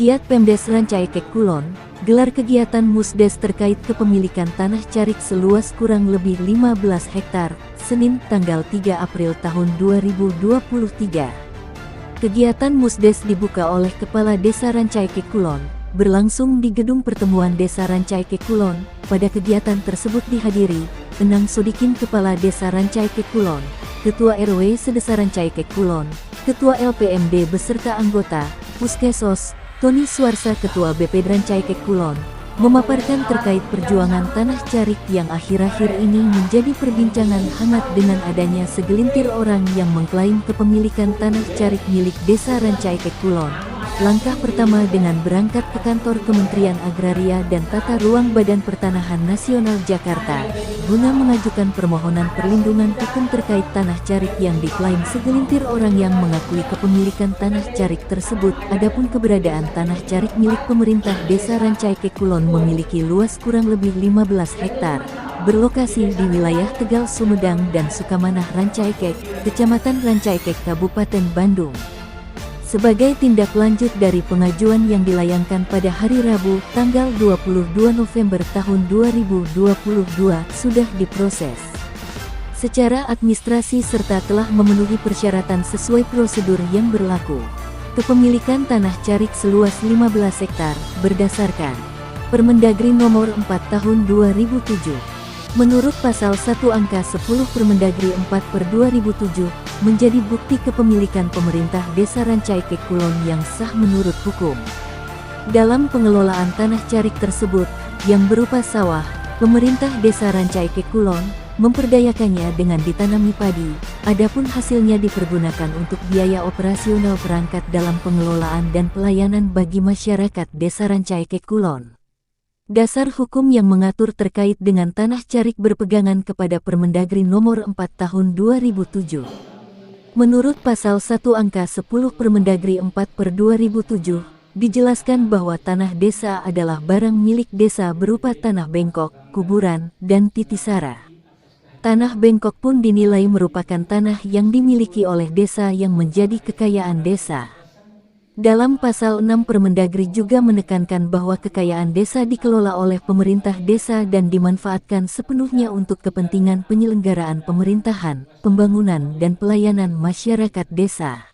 Pegiat Pemdes Rancaikek Kulon, gelar kegiatan Musdes terkait kepemilikan tanah Carik seluas kurang lebih 15 hektar, Senin tanggal 3 April tahun 2023. Kegiatan Musdes dibuka oleh Kepala Desa Rancaikek Kulon, berlangsung di Gedung Pertemuan Desa Rancaikek Kulon. Pada kegiatan tersebut dihadiri Enang Sodikin Kepala Desa Rancaikek Kulon, Ketua RW Sedesa Rancaikek Kulon, Ketua LPMD beserta anggota Puskesos, Tony Suarsa Ketua BP Rancaikek Kulon, memaparkan terkait perjuangan tanah Carik yang akhir-akhir ini menjadi perbincangan hangat dengan adanya segelintir orang yang mengklaim kepemilikan tanah Carik milik Desa Rancaikek Kulon. Langkah pertama dengan berangkat ke kantor Kementerian Agraria dan Tata Ruang Badan Pertanahan Nasional Jakarta, guna mengajukan permohonan perlindungan hukum terkait tanah Carik yang diklaim segelintir orang yang mengakui kepemilikan tanah Carik tersebut. Adapun keberadaan tanah Carik milik pemerintah Desa Rancaikek Kulon memiliki luas kurang lebih 15 hektar, berlokasi di wilayah Tegal Sumedang dan Sukamanah Rancaikek, Kecamatan Rancaikek, Kabupaten Bandung. Sebagai tindak lanjut dari pengajuan yang dilayangkan pada hari Rabu, tanggal 22 November tahun 2022, sudah diproses secara administrasi serta telah memenuhi persyaratan sesuai prosedur yang berlaku. Kepemilikan tanah Carik seluas 15 hektar, berdasarkan Permendagri Nomor 4 Tahun 2007. Menurut Pasal 1 Angka 10 Permendagri 4/2007, menjadi bukti kepemilikan pemerintah Desa Rancaikek Kulon yang sah menurut hukum. Dalam pengelolaan tanah Carik tersebut, yang berupa sawah, pemerintah Desa Rancaikek Kulon memperdayakannya dengan ditanami padi, adapun hasilnya dipergunakan untuk biaya operasional perangkat dalam pengelolaan dan pelayanan bagi masyarakat Desa Rancaikek Kulon. Dasar hukum yang mengatur terkait dengan tanah Carik berpegangan kepada Permendagri Nomor 4 Tahun 2007. Menurut Pasal 1 Angka 10 Permendagri 4/2007, dijelaskan bahwa tanah desa adalah barang milik desa berupa tanah bengkok, kuburan, dan titisara. Tanah bengkok pun dinilai merupakan tanah yang dimiliki oleh desa yang menjadi kekayaan desa. Dalam Pasal 6 Permendagri juga menekankan bahwa kekayaan desa dikelola oleh pemerintah desa dan dimanfaatkan sepenuhnya untuk kepentingan penyelenggaraan pemerintahan, pembangunan dan pelayanan masyarakat desa.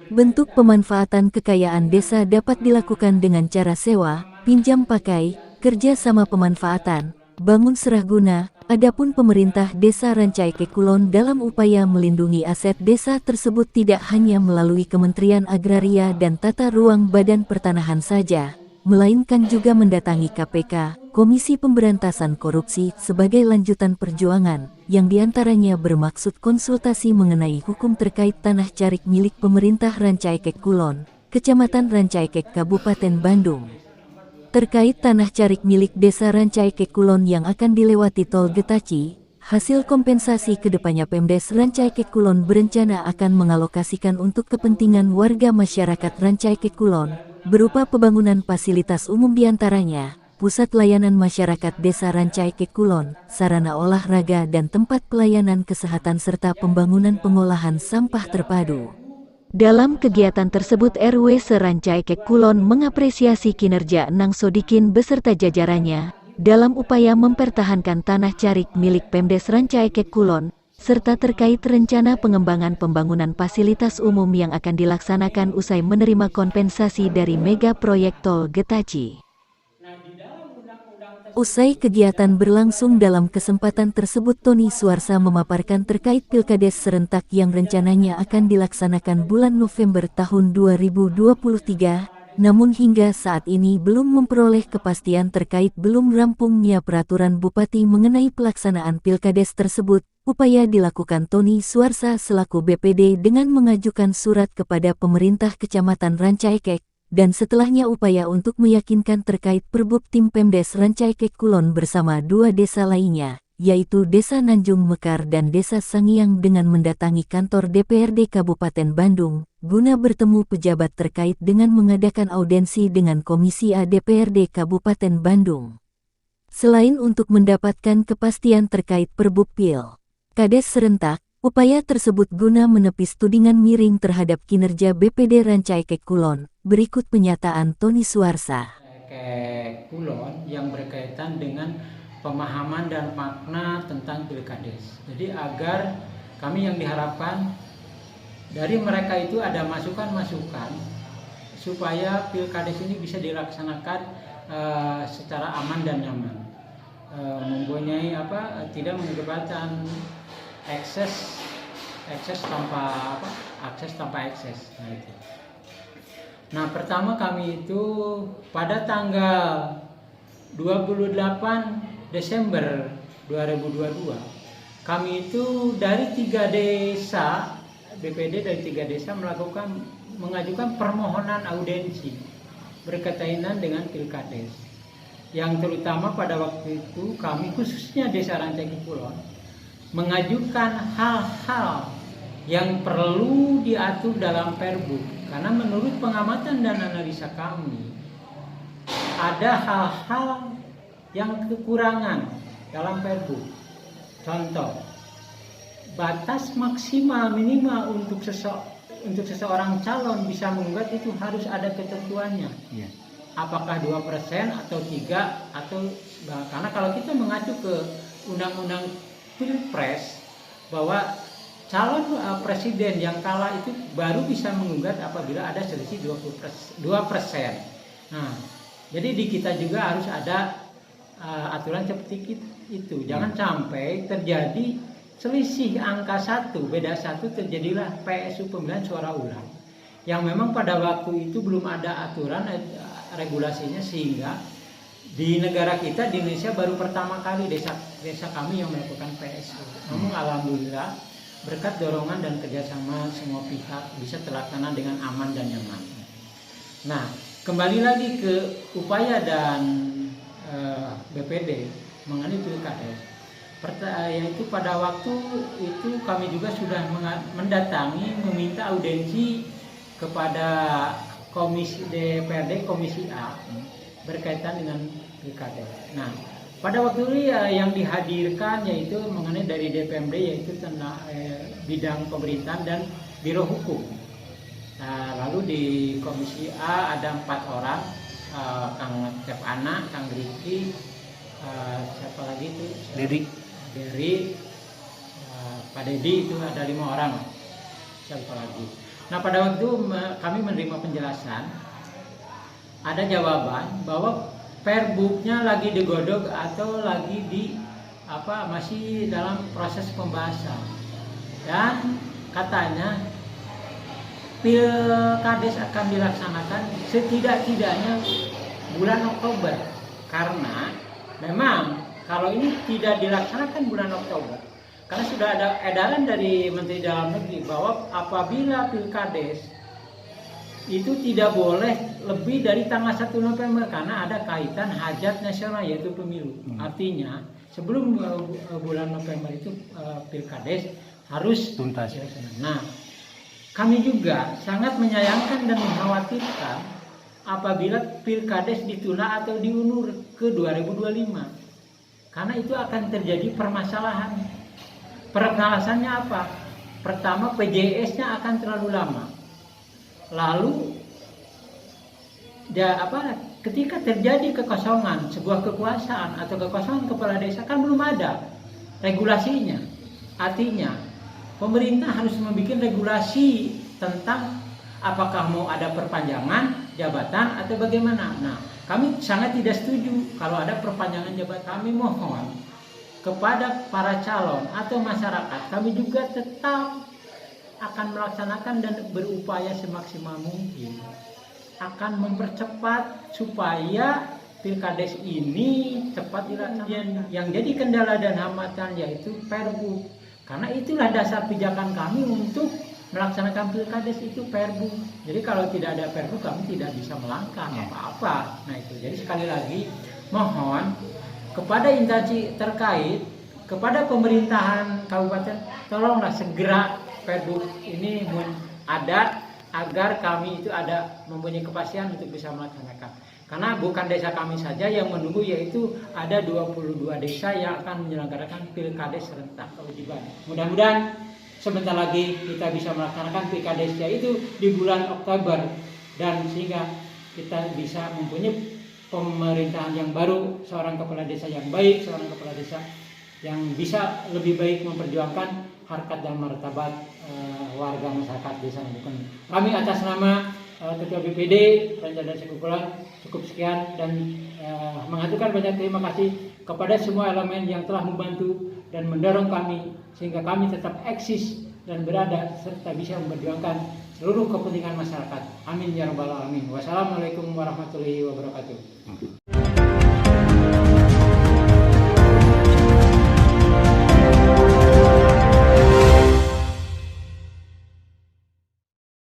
Bentuk pemanfaatan kekayaan desa dapat dilakukan dengan cara sewa, pinjam pakai, kerja sama pemanfaatan, bangun serahguna. Adapun pemerintah Desa Rancaikek Kulon dalam upaya melindungi aset desa tersebut tidak hanya melalui Kementerian Agraria dan Tata Ruang Badan Pertanahan saja, melainkan juga mendatangi KPK, Komisi Pemberantasan Korupsi sebagai lanjutan perjuangan, yang diantaranya bermaksud konsultasi mengenai hukum terkait tanah Carik milik pemerintah Rancaikek Kulon, Kecamatan Rancaikek, Kabupaten Bandung. Terkait tanah Carik milik Desa Rancaikek Kulon yang akan dilewati Tol Getaci, hasil kompensasi kedepannya Pemdes Rancaikek Kulon berencana akan mengalokasikan untuk kepentingan warga masyarakat Rancaikek Kulon, berupa pembangunan fasilitas umum diantaranya, pusat layanan masyarakat Desa Rancaikek Kulon, sarana olahraga dan tempat pelayanan kesehatan serta pembangunan pengolahan sampah terpadu. Dalam kegiatan tersebut RW Rancaikek Kulon mengapresiasi kinerja Enang Sodikin beserta jajarannya dalam upaya mempertahankan tanah Carik milik Pemdes Rancaikek Kulon, serta terkait rencana pengembangan pembangunan fasilitas umum yang akan dilaksanakan usai menerima kompensasi dari mega proyek Tol Getaci. Usai kegiatan berlangsung dalam kesempatan tersebut Tony Suarsa memaparkan terkait pilkades serentak yang rencananya akan dilaksanakan bulan November tahun 2023, namun hingga saat ini belum memperoleh kepastian terkait belum rampungnya peraturan Bupati mengenai pelaksanaan pilkades tersebut. Upaya dilakukan Tony Suarsa selaku BPD dengan mengajukan surat kepada pemerintah Kecamatan Rancaikek, dan setelahnya upaya untuk meyakinkan terkait perbub tim Pemdes Rancaikek Kulon bersama dua desa lainnya, yaitu Desa Nanjung Mekar dan Desa Sangiang dengan mendatangi kantor DPRD Kabupaten Bandung, guna bertemu pejabat terkait dengan mengadakan audensi dengan Komisi A DPRD Kabupaten Bandung. Selain untuk mendapatkan kepastian terkait perbub Pilkades serentak, Upaya tersebut guna menepis tudingan miring terhadap kinerja BPD Rancaikek Kulon. Berikut pernyataan Tony Suarsa. Rancaikek Kulon yang berkaitan dengan pemahaman dan makna tentang Pilkades. Jadi agar kami yang diharapkan dari mereka itu ada masukan-masukan supaya Pilkades ini bisa dilaksanakan secara aman dan nyaman, mempunyai tidak mengakibatkan akses tanpa akses. Nah, pertama kami itu pada tanggal 28 Desember 2022 kami itu dari 3 desa BPD dari 3 desa mengajukan permohonan audiensi berkaitan dengan Pilkades. Yang terutama pada waktu itu kami khususnya Desa Rancaikek Kulon mengajukan hal-hal yang perlu diatur dalam Perbu, karena menurut pengamatan dan analisa kami ada hal-hal yang kekurangan dalam Perbu. Contoh, batas maksimal minimal untuk seseorang calon bisa menggugat itu harus ada ketentuannya. Yeah. Apakah 2% atau 3 atau karena kalau kita mengacu ke undang-undang Pilpres bahwa calon presiden yang kalah itu baru bisa menggugat apabila ada selisih 2%. Nah, jadi di kita juga harus ada aturan seperti itu. Jangan sampai terjadi selisih angka 1, beda 1, terjadilah PSU pemilihan suara ulang. Yang memang pada waktu itu belum ada aturan regulasinya, sehingga di negara kita di Indonesia baru pertama kali desa kami yang melakukan PSU. Namun alhamdulillah berkat dorongan dan kerjasama semua pihak bisa terlaksana dengan aman dan nyaman. Nah, kembali lagi ke upaya dan BPD mengenai Pilkades. Yaitu pada waktu itu kami juga sudah mendatangi meminta audiensi kepada Komisi DPRD Komisi A berkaitan dengan Pilkades. Nah, pada waktu itu yang dihadirkan yaitu mengenai dari DPMD yaitu tentang bidang pemerintahan dan Biro Hukum. Nah, lalu di Komisi A ada 4 orang, Kang Cep Ana, Kang Riki, siapa lagi itu? Dery, Pak Dedi, itu ada 5 orang. Siapa lagi? Nah, pada waktu kami menerima penjelasan, ada jawaban bahwa Perbuknya lagi digodok atau lagi masih dalam proses pembahasan, dan katanya Pilkades akan dilaksanakan setidak-tidaknya bulan Oktober, karena memang kalau ini tidak dilaksanakan bulan Oktober, karena sudah ada edaran dari Menteri Dalam Negeri bahwa apabila Pilkades itu tidak boleh lebih dari tanggal 1 November karena ada kaitan hajat nasional yaitu pemilu. Artinya sebelum bulan November itu Pilkades harus tuntas. Nah, kami juga sangat menyayangkan dan mengkhawatirkan apabila Pilkades ditunda atau diundur ke 2025. Karena itu akan terjadi permasalahan. Permasalahannya apa? Pertama, PJS-nya akan terlalu lama. Lalu ketika terjadi kekosongan sebuah kekuasaan atau kekosongan kepala desa kan belum ada regulasinya. Artinya pemerintah harus membuat regulasi tentang apakah mau ada perpanjangan jabatan atau bagaimana. Nah, kami sangat tidak setuju kalau ada perpanjangan jabatan. Kami mohon kepada para calon atau masyarakat, kami juga tetap akan melaksanakan dan berupaya semaksimal mungkin akan mempercepat supaya Pilkades ini cepat dilaksanakan. Yang jadi kendala dan hambatan yaitu Perbu, karena itulah dasar pijakan kami untuk melaksanakan Pilkades itu Perbu. Jadi kalau tidak ada Perbu kami tidak bisa melangkah apa-apa. Nah itu, jadi sekali lagi mohon kepada instansi terkait, kepada pemerintahan kabupaten, tolonglah segera Perbu ini ada agar kami itu ada mempunyai kepastian untuk bisa melaksanakan. Karena bukan desa kami saja yang menunggu, yaitu ada 22 desa yang akan menyelenggarakan Pilkades serentak. Mudah-mudahan sebentar lagi kita bisa melaksanakan PKDS itu di bulan Oktober, dan sehingga kita bisa mempunyai pemerintahan yang baru, seorang kepala desa yang baik, seorang kepala desa yang bisa lebih baik memperjuangkan harkat dan martabat warga masyarakat desa Bukan. Kami atas nama Ketua BPD Raja Desa Kulon cukup sekian, dan mengaturkan banyak terima kasih kepada semua elemen yang telah membantu dan mendorong kami sehingga kami tetap eksis dan berada serta bisa memperjuangkan seluruh kepentingan masyarakat. Amin ya rabbal alamin. Wassalamualaikum warahmatullahi wabarakatuh.